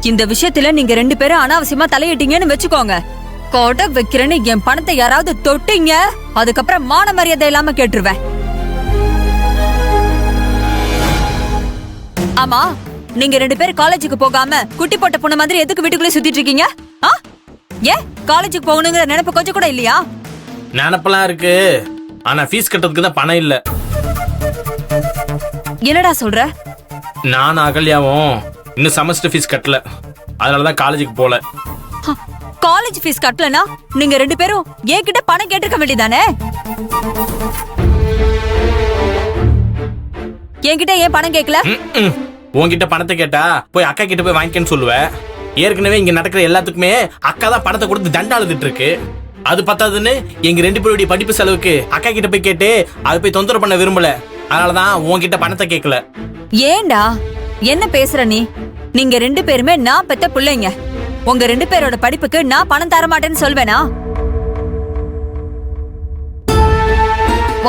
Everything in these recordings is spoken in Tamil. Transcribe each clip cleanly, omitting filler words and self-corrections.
இந்த விஷயத்துல நீங்க 2 பேரும் அனாவசியமா தலையிட்டீங்கன்னு வச்சுக்கோங்க. கொடை வைக்கிறேன்னு என் பணத்தை யாராவது தொட்டீங்க, அதுக்கப்புறம் மான மரியாதை இல்லாம கேட்டுருவேன். ஆமா, நீங்க 2 பேரும் காலேஜுக்கு போகாம குட்டி போட்ட பொண்ணு மாதிரி எதுக்கு வீட்டுக்குள்ளே சுத்திட்டு இருக்கீங்க? ஏன் காலேஜுக்கு போகணுங்கிற நினைப்பு கொஞ்சம் கூட இல்லையா? நினப்பெல்லாம் இருக்கு, ஆனா ஃபீஸ் கட்டுறதுக்கு தான் பணம் இல்ல. என்னடா சொல்ற? நானும் அகல்யாவும் இன்னும் செமஸ்டர் ஃபீஸ் கட்டல, அதனாலதான் காலேஜுக்கு போல. காலேஜ் ஃபீஸ் கட்டலனா நீங்க 2 பேரும் என்கிட்ட பணம் கேட்டிருக்க வேண்டியதானே? என்கிட்ட ஏன் பணம் கேட்கல? உன்கிட்ட பணத்தை கேட்டா போய் அக்கா கிட்ட போய் வாங்கிக்கன்னு சொல்லுவேன். ஏற்கனவே இங்க நடக்கிற எல்லாத்துக்குமே அக்கா தான் பணத்தை கொடுத்து தண்டா அழுதுட்டு இருக்கு. அது பத்தாதுன்னு எங்க 2 பேருடைய படிப்பு செலவுக்கு அக்கா கிட்ட போய் கேட்டு அது போய் தொந்தரவு பண்ண விரும்பல, அதனாலதான் உன்கிட்ட பணத்தை கேட்கல. ஏண்டா என்ன பேசுற நீ? நீங்க 2 பேருமே நான் பெத்த பிள்ளைங்க. உங்க 2 பேரோட படிப்புக்கு நான் பணம் தர மாட்டேன்னு சொல்வேனா?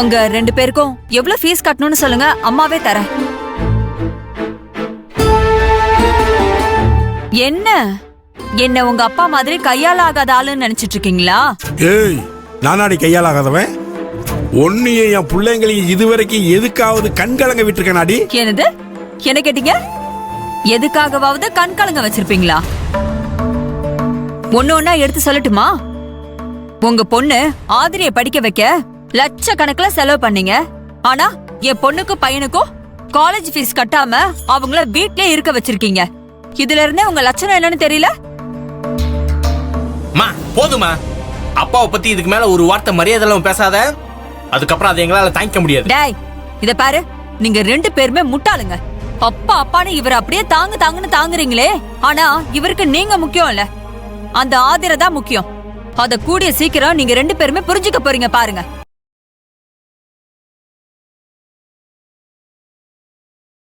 உங்க 2 பேருக்கும் எவ்வளவு ஃபீஸ் கட்டணும்னு சொல்லுங்க, அம்மாவே தரேன். என்ன என்ன உங்க அப்பா மாதிரி கையால ஆகாத ஆளுன்னு நினைச்சிட்டு இருக்கீங்களா? ஏய், நானாடி கையால் ஆகாதவன்? ஒன்னையும் என் பிள்ளைங்களையும் இதுவரைக்கும் எதுக்காவது கண்கலங்க விட்டுருக்கனாடி? என்னது என்ன கேட்டீங்க? எதுக்காகவாவது கண் கலங்க வச்சிருப்பீங்களா? ஒண்ணு எடுத்து சொல்லட்டுமா? உங்க பொண்ணு ஆதிரிய படிக்க வைக்க லட்சக்கணக்குல செலவு பண்ணீங்க. ஆனா என் பொண்ணுக்கும் பையனுக்கும் காலேஜ் ஃபீஸ் கட்டாம அவங்கள வீட்லயே இருக்க வச்சிருக்கீங்க. இதுல இருந்தே உங்க லட்சணம் என்னன்னு தெரியல? போதுமா, அப்பாவை பத்தி இதுக்கு மேல ஒரு வார்த்தை மரியாதை எல்லாம் பேசாத, அதுக்கப்புறம் அதை எங்களால தாங்கிக்க முடியாது. டேய், இத பாரு, நீங்க 2 பேருமே முட்டாளுங்க. அப்பா அப்பான்னு இவர் அப்படியே தாங்குன்னு தாங்குறீங்களே, ஆனா இவருக்கு நீங்க முக்கியம் இல்ல, அந்த ஆதிர தான் முக்கியம். அத கூடிய சீக்கிரம் நீங்க 2 பேருமே புரிஞ்சுக்க போறீங்க பாருங்க.